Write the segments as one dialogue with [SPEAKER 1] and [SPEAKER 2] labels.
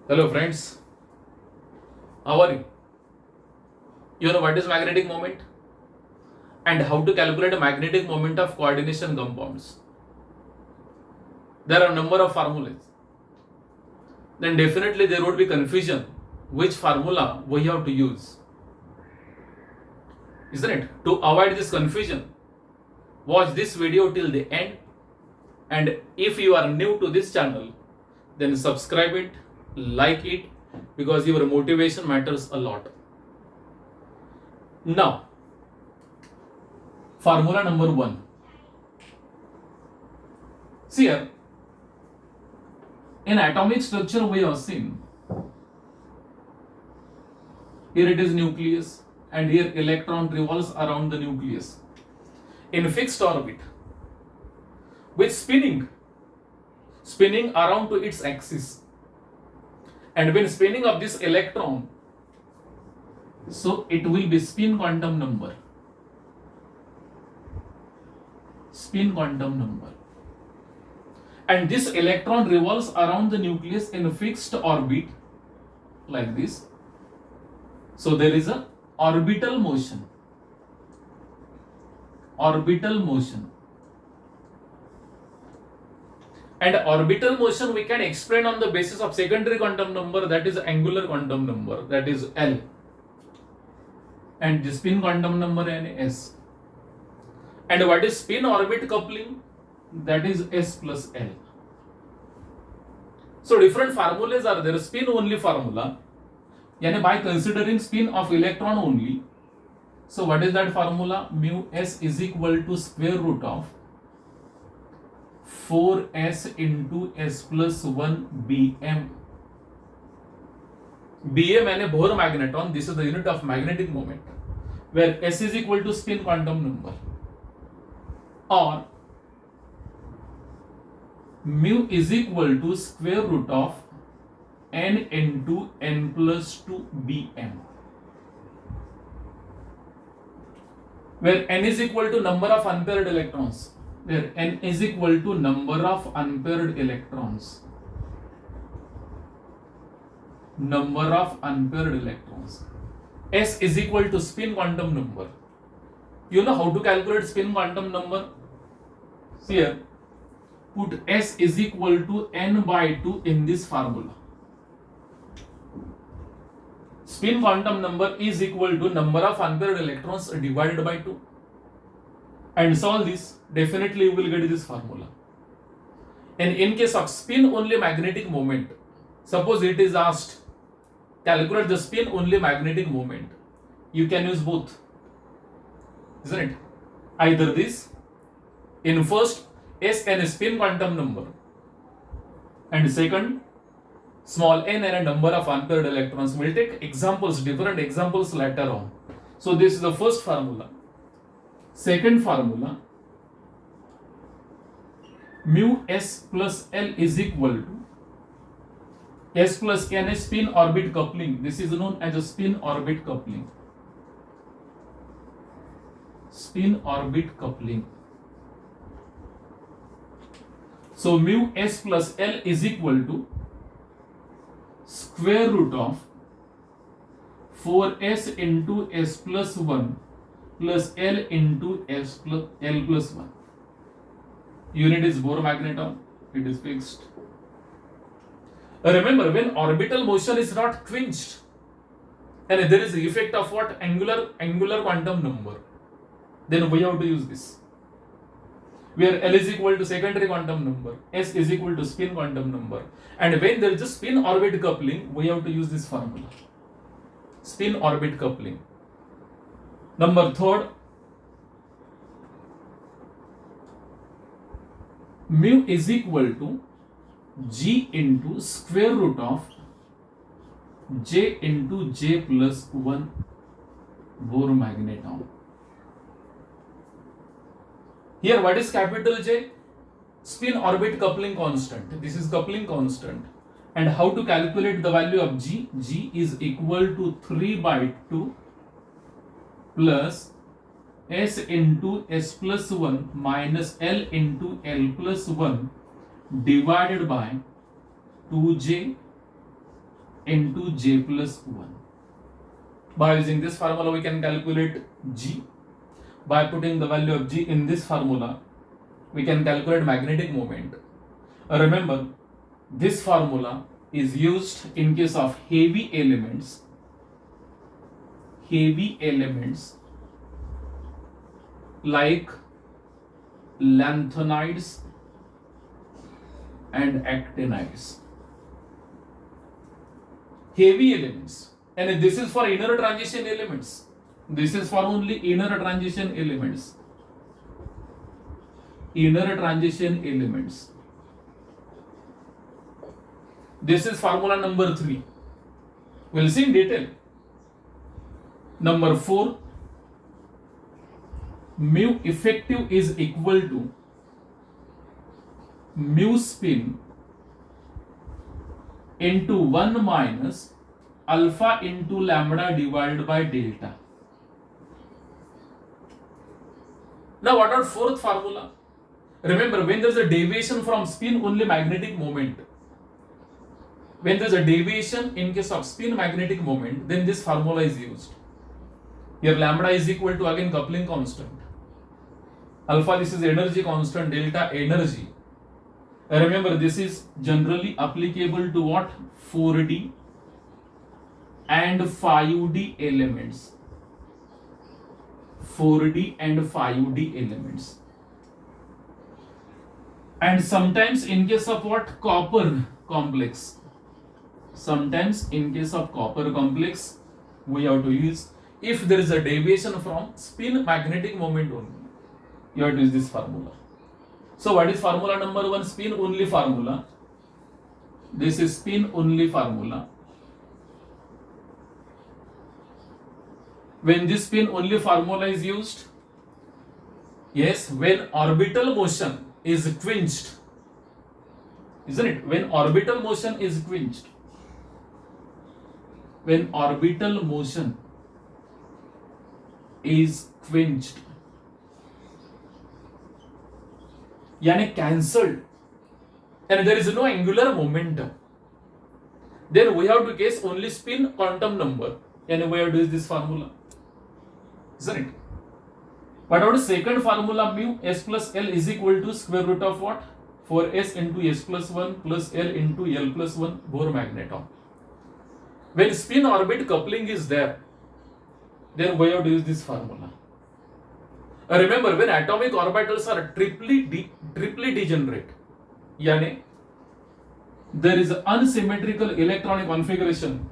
[SPEAKER 1] Hello friends, how are you? You know what is magnetic moment and how to calculate a magnetic moment of coordination compounds. There are a number of formulas. Then definitely there would be confusion which formula we have to use. Isn't it? To avoid this confusion, watch this video till the end, and if you are new to this channel, then subscribe it, like it, because your motivation matters a lot. Now, formula number 1. See here, in atomic structure we have seen, here it is nucleus and here electron revolves around the nucleus in fixed orbit with spinning around to its axis, and when spinning of this electron, so it will be spin quantum number, and this electron revolves around the nucleus in a fixed orbit like this. So there is a orbital motion, and orbital motion we can explain on the basis of secondary quantum number, that is angular quantum number, that is L, and the spin quantum number S. And what is spin orbit coupling? That is S plus L. So different formulas are there. Spin only formula, yani by considering spin of electron only. So what is that formula? Mu S is equal to square root of 4s into s plus 1 Bm. Bm यानी Bohr magneton. This is the unit of magnetic moment, where s is equal to spin quantum number, or mu is equal to square root of n into n plus 2 Bm, where n is equal to number of unpaired electrons, where n is equal to number of unpaired electrons, s is equal to spin quantum number. You know how to calculate spin quantum number? See here, put s is equal to n by 2 in this formula. Spin quantum number is equal to number of unpaired electrons divided by 2, and solve this. Definitely you will get this formula. And in case of spin only magnetic moment, suppose it is asked calculate the spin only magnetic moment, you can use both, isn't it? Either this, in first s and spin quantum number, and second small n and a number of unpaired electrons. We'll take examples, different examples later on. So this is the first formula. Second formula, mu s plus L is equal to s plus n is spin orbit coupling. This is known as a spin orbit coupling. So mu s plus L is equal to square root of 4s into s plus 1 plus L into s plus L plus 1. Unit is Bohr magneton. It is fixed. Remember, when orbital motion is not quenched, and there is the effect of what? Angular quantum number, then we have to use this, where L is equal to secondary quantum number, S is equal to spin quantum number, and when there is a spin orbit coupling, we have to use this formula, spin orbit coupling. Number third, mu is equal to G into square root of J into J plus 1 Bohr magneton. Here what is capital J? Spin orbit coupling constant. This is coupling constant. And how to calculate the value of G? G is equal to 3 by 2 plus S into S plus 1 minus L into L plus 1 divided by 2J into J plus 1. By using this formula, we can calculate G. By putting the value of G in this formula, we can calculate magnetic moment. Remember, this formula is used in case of heavy elements like lanthanides and actinides. Heavy elements, and this is for inner transition elements. This is for only inner transition elements. Inner transition elements. This is formula number 3. We'll see in detail. Number 4, mu effective is equal to mu spin into 1 minus alpha into lambda divided by delta. Now what about fourth formula? Remember, when there is a deviation from spin, only magnetic moment. When there is a deviation in case of spin magnetic moment, then this formula is used. Here lambda is equal to again coupling constant. Alpha, this is energy constant, delta energy. Remember, this is generally applicable to what? 4D and 5D elements. 4D and 5D elements. And sometimes in case of what? Copper complex. Sometimes in case of copper complex, we have to use, if there is a deviation from spin magnetic moment only, you have to use this formula. So what is formula number 1? Spin only formula. This is spin only formula. When this spin only formula is used, yes, when orbital motion is quenched, isn't it? When orbital motion is quenched, when orbital motion is quenched, yani cancelled, and there is no angular momentum, then we have to case only spin quantum number, and we have to use this formula, isn't it? What about the second formula? Mu s plus L is equal to square root of what? 4s into s plus 1 plus L into L plus 1 Bohr magneton. When spin orbit coupling is there, then we have to use this formula. Remember, when atomic orbitals are triply degenerate, yani there is unsymmetrical electronic configuration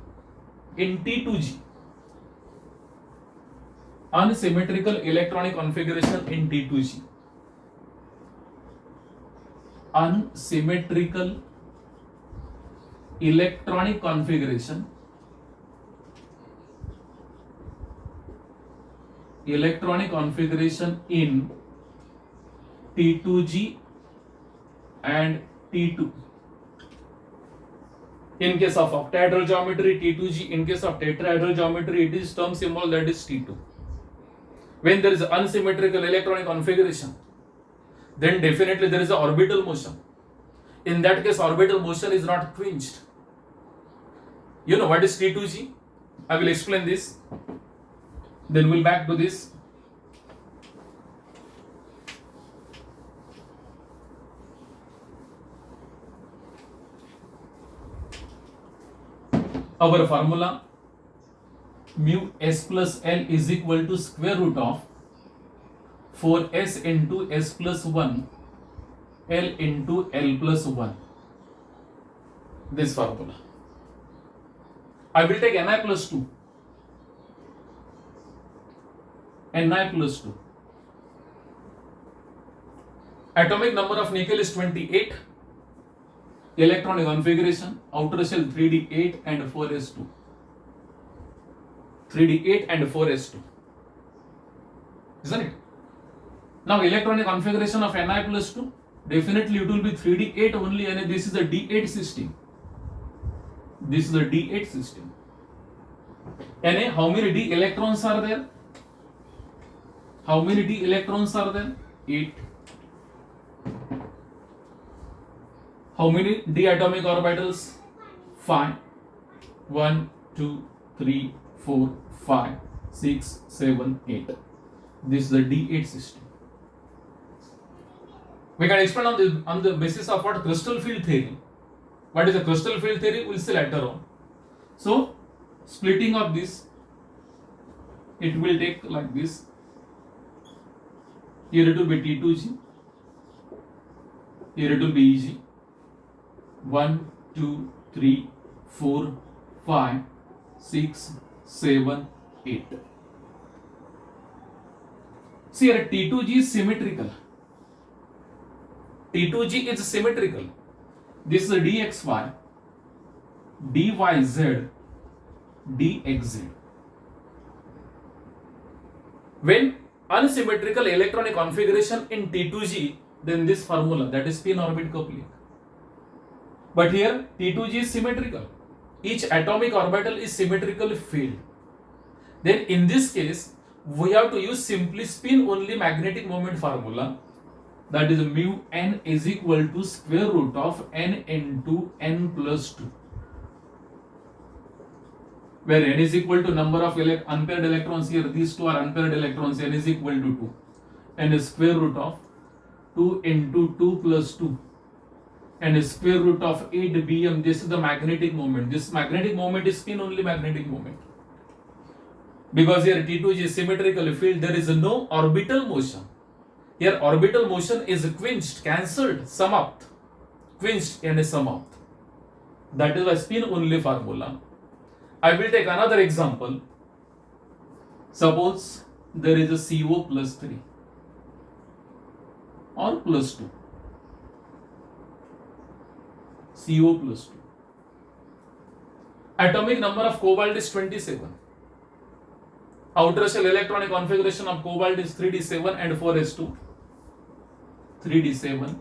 [SPEAKER 1] in T2G. Unsymmetrical electronic configuration in T2G. Unsymmetrical electronic configuration in T2G and T2. In case of octahedral geometry, T2G. In case of tetrahedral geometry, it is term symbol, that is T2. When there is unsymmetrical electronic configuration, then definitely there is an orbital motion. In that case, orbital motion is not quenched. You know what is T2G? I will explain this. Then we'll back to this. Our formula, mu s plus L is equal to square root of 4s into s plus 1 L into L plus 1. This formula. I will take Ni plus 2. Ni plus 2. Atomic number of nickel is 28. Electronic configuration, outer shell 3d8 and 4s2. 3d8 and 4s2. Isn't it? Now electronic configuration of Ni plus 2, definitely it will be 3d8 only, and this is a d8 system. This is a d8 system. And how many d electrons are there? How many d electrons are there? 8. How many d atomic orbitals? 5. 1, 2, 3, 4, 5, 6, 7, 8. This is the D8 system. We can expand on the basis of what? Crystal field theory. What is the crystal field theory? We'll see later on. So, splitting of this, it will take like this. Here it will be T2G. Here it will be EG. 1, 2, 3, 4, 5, 6, 7, 8. See here T2G is symmetrical. T2G is symmetrical. This is a dxy, dyz, dxz. When unsymmetrical electronic configuration in T2G, then this formula, that is spin orbit coupling. But here T2G is symmetrical. Each atomic orbital is symmetrically filled. Then in this case, we have to use simply spin only magnetic moment formula. That is mu n is equal to square root of n into n plus 2. Where n is equal to number of unpaired electrons here. These two are unpaired electrons. N is equal to 2. N is square root of 2 into 2 plus 2. And is square root of 8 bm. This is the magnetic moment. This magnetic moment is spin only magnetic moment. Because here T2G is symmetrically filled, there is no orbital motion. Here orbital motion is quenched, cancelled, sum-up. Quenched and sum-up. That is why spin only formula. I will take another example. Suppose there is a CO plus 3 or plus 2. CO plus 2. Atomic number of cobalt is 27. Outer shell electronic configuration of cobalt is 3d7 and 4s2. 3d7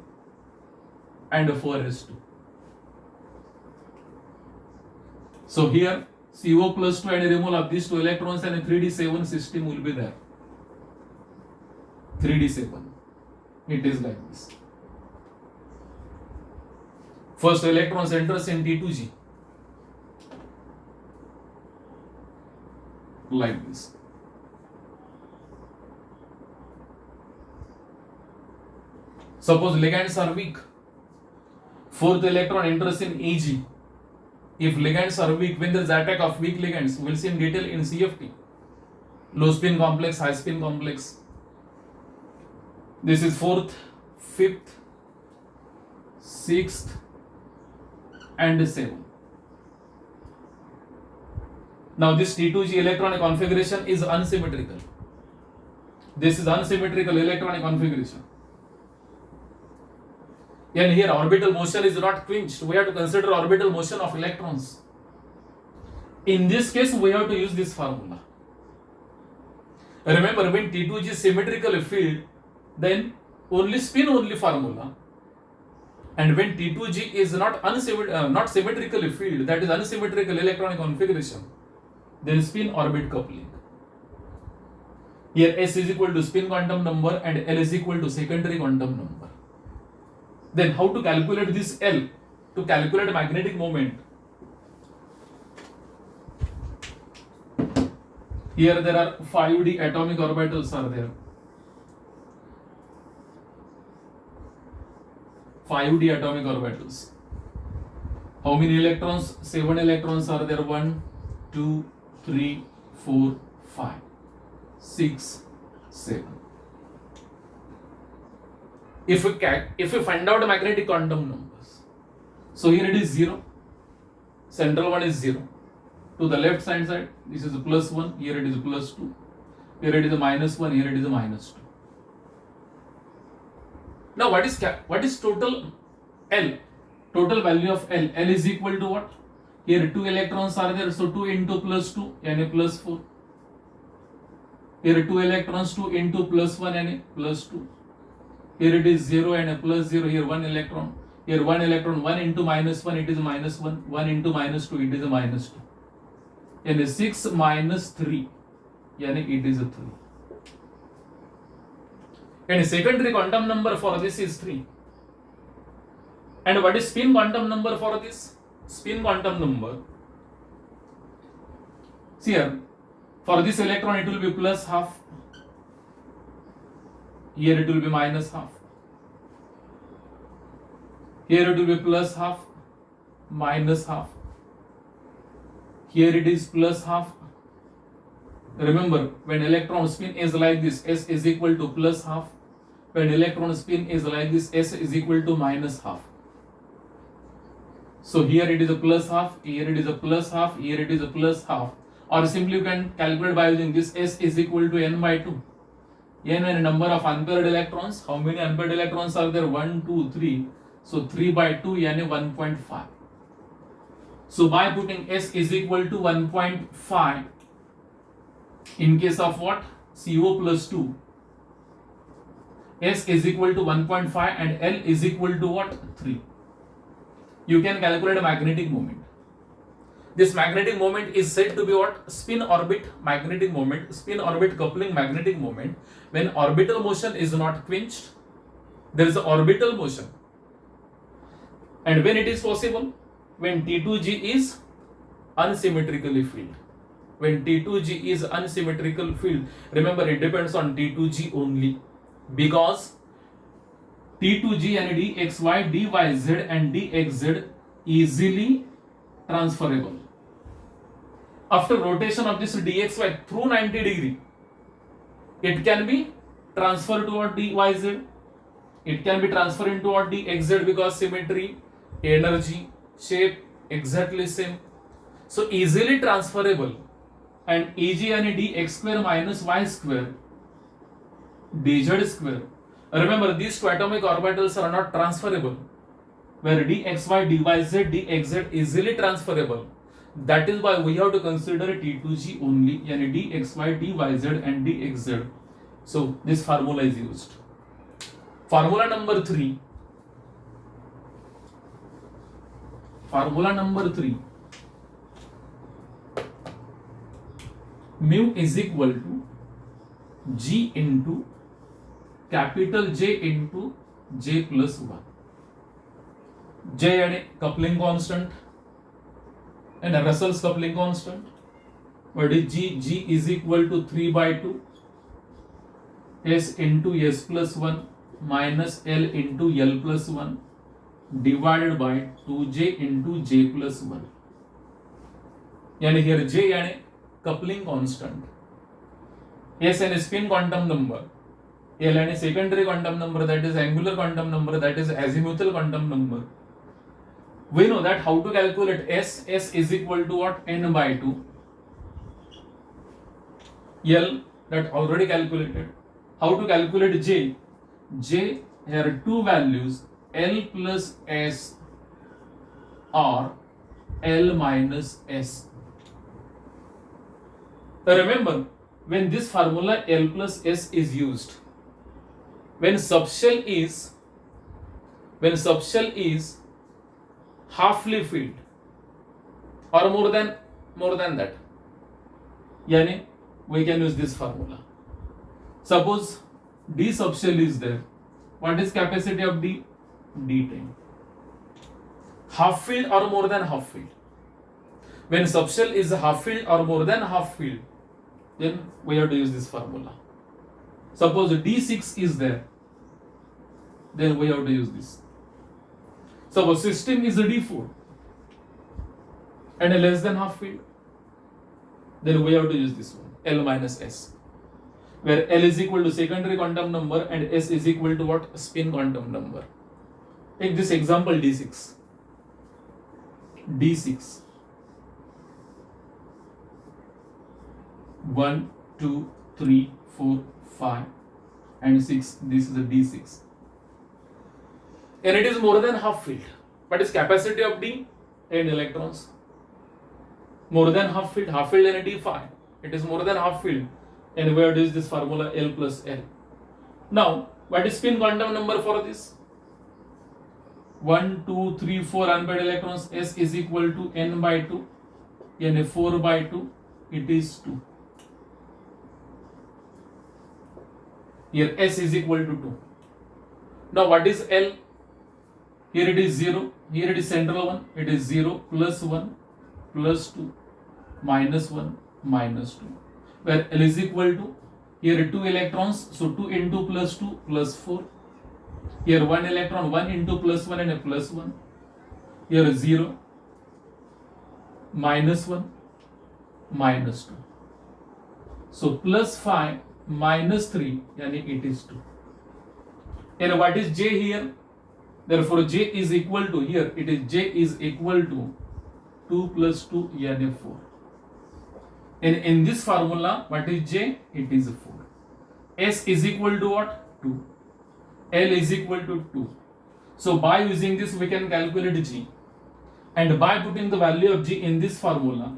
[SPEAKER 1] and 4s2. So here CO plus 2 and removal of these two electrons and a 3d7 system will be there. 3d7. It is like this. First electrons enters in T2G. Like this. Suppose ligands are weak. Fourth electron enters in Ag. If ligands are weak, when there is attack of weak ligands, we will see in detail in CFT. Low spin complex, high spin complex. This is fourth, fifth, sixth, and 7. Now this T2G electronic configuration is unsymmetrical. This is unsymmetrical electronic configuration. And here orbital motion is not quenched. We have to consider orbital motion of electrons. In this case, we have to use this formula. Remember, when T2G is symmetrically filled, then only spin only formula. And when T2G is not symmetrically filled, that is unsymmetrical electronic configuration, then spin orbit coupling. Here S is equal to spin quantum number and L is equal to secondary quantum number. Then how to calculate this L? To calculate magnetic moment. Here there are 5d atomic orbitals are there. 5d atomic orbitals. How many electrons? 7 electrons are there. 1, 2, 3, 4, 5, 6, 7. If we find out magnetic quantum numbers, so here it is 0. Central one is 0. To the left hand side, this is a plus 1. Here it is a plus 2. Here it is a minus 1. Here it is a minus 2. Now what is total L? Total value of L. L is equal to what? Here 2 electrons are there, so 2 into plus 2 and plus 4. Here 2 electrons, 2 into plus 1 and plus 2. Here it is 0 and a plus 0. Here 1 electron. Here 1 electron. 1 into minus 1, it is minus 1. 1 into minus 2, it is a minus 2. And 6 minus 3, it is a 3. And secondary quantum number for this is 3. And what is spin quantum number for this? Spin quantum number See here, for this electron it will be plus half, here it will be minus half, here it will be plus half, minus half, here it is plus half. Remember, when electron spin is like this, S is equal to plus half. When electron spin is like this, S is equal to minus half. So here it is a plus half, here it is a plus half, here it is a plus half. Or simply you can calculate by using this, S is equal to n by 2. N is number of unpaired electrons. How many unpaired electrons are there? 1, 2, 3. So 3 by 2, n is 1.5. So by putting S is equal to 1.5, in case of what? CO plus 2, S is equal to 1.5 and L is equal to what? 3. You can calculate a magnetic moment. This magnetic moment is said to be what? Spin orbit magnetic moment, spin orbit coupling magnetic moment. When orbital motion is not quenched, there is an orbital motion. And when it is possible? When T2G is unsymmetrically filled. When T2G is unsymmetrical field, remember it depends on T2G only, because T2G and dxy, dyz and dxz easily transferable. After rotation of this dxy through 90 degree, it can be transferred toward dyz, it can be transferred into what? dxz, because symmetry, energy, shape exactly same. So easily transferable. And Eg and dx square minus y square dz square. Remember, these two atomic orbitals are not transferable, where dxy, dyz, dxz easily transferable. That is why we have to consider T2G only, and dxy, dyz and dxz. So this formula is used. Formula number 3. Formula number 3. Mu is equal to G into capital J into J plus 1. J and coupling constant and Russell's coupling constant. What is G? G is equal to 3 by 2 S into S plus 1 minus L into L plus 1 divided by 2J into J plus 1. And here J and coupling constant, S and spin quantum number, L and secondary quantum number, that is angular quantum number, that is azimuthal quantum number. We know that how to calculate S. S is equal to what? N by 2. L, that already calculated. How to calculate J? J, here two values, L plus S or L minus S. Remember, when this formula L plus S is used, when subshell is halfly filled or more than that, yani we can use this formula. Suppose D subshell is there. What is capacity of D? D10. Half filled or more than half filled. When subshell is half filled or more than half filled, then we have to use this formula. Suppose D6 is there, then we have to use this. Suppose system is a D4 and a less than half filled, then we have to use this one, L minus S, where L is equal to secondary quantum number and S is equal to what? Spin quantum number. Take this example D6. D6. 1, 2, 3, 4, 5 and 6. This is a D6. And it is more than half filled. What is capacity of D? 10 electrons. More than half filled and D5. It is more than half filled. And where is this formula L plus L? Now, what is spin quantum number for this? 1, 2, 3, 4 unpaired electrons. S is equal to N by 2. N 4 by 2. It is 2. Here S is equal to 2. Now what is L? Here it is 0. Here it is central one. It is 0 plus 1 plus 2 minus 1 minus 2, where L is equal to, here 2 electrons, so 2 into plus 2 plus 4. Here 1 electron, 1 into plus 1 and a plus 1. Here 0, minus 1, minus 2. So plus 5 minus 3, yani it is 2. And what is J here? Therefore J is equal to, here it is J is equal to 2 plus 2, yani 4. And in this formula, what is J? It is 4. S is equal to what? 2. L is equal to 2. So by using this, we can calculate G. And by putting the value of G in this formula,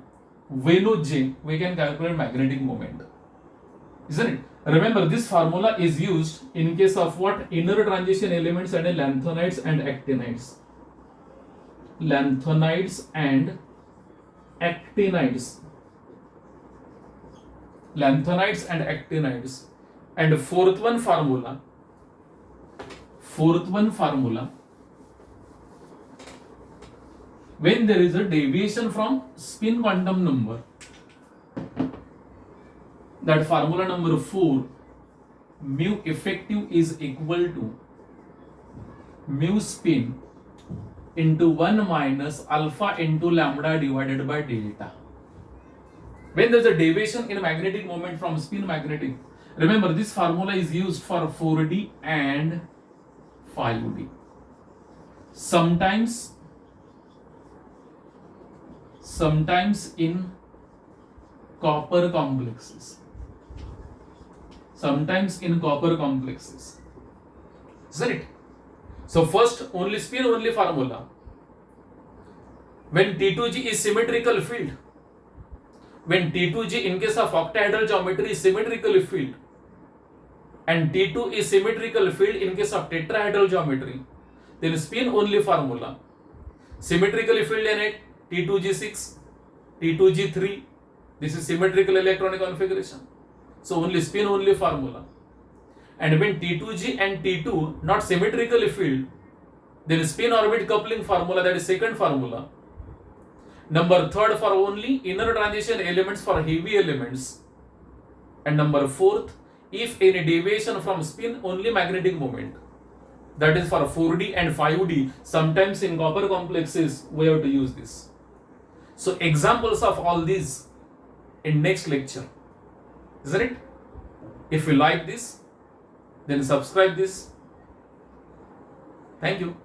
[SPEAKER 1] we know J, we can calculate magnetic moment. Isn't it? Remember, this formula is used in case of what? Inner transition elements and lanthanides and actinides. Lanthanides and actinides. Lanthanides and actinides. And fourth one formula, when there is a deviation from spin quantum number, that formula number 4, mu effective is equal to mu spin into 1 minus alpha into lambda divided by delta. When there is a deviation in magnetic moment from spin magnetic, remember this formula is used for 4D and 5D. Sometimes in copper complexes. Isn't it? So first, only spin only formula. When T2G is symmetrical field, when T2G in case of octahedral geometry is symmetrically filled, and T2 is symmetrical field in case of tetrahedral geometry, then spin only formula. Symmetrically filled in it, T2G6, T2G3, this is symmetrical electronic configuration. So only spin only formula. And when T2G and T2 not symmetrically filled, then spin orbit coupling formula, that is second formula. Number third for only inner transition elements for heavy elements. And number fourth, if any deviation from spin only magnetic moment, that is for 4D and 5D, sometimes in copper complexes we have to use this. So examples of all these in next lecture, isn't it? If you like this, then subscribe this. Thank you.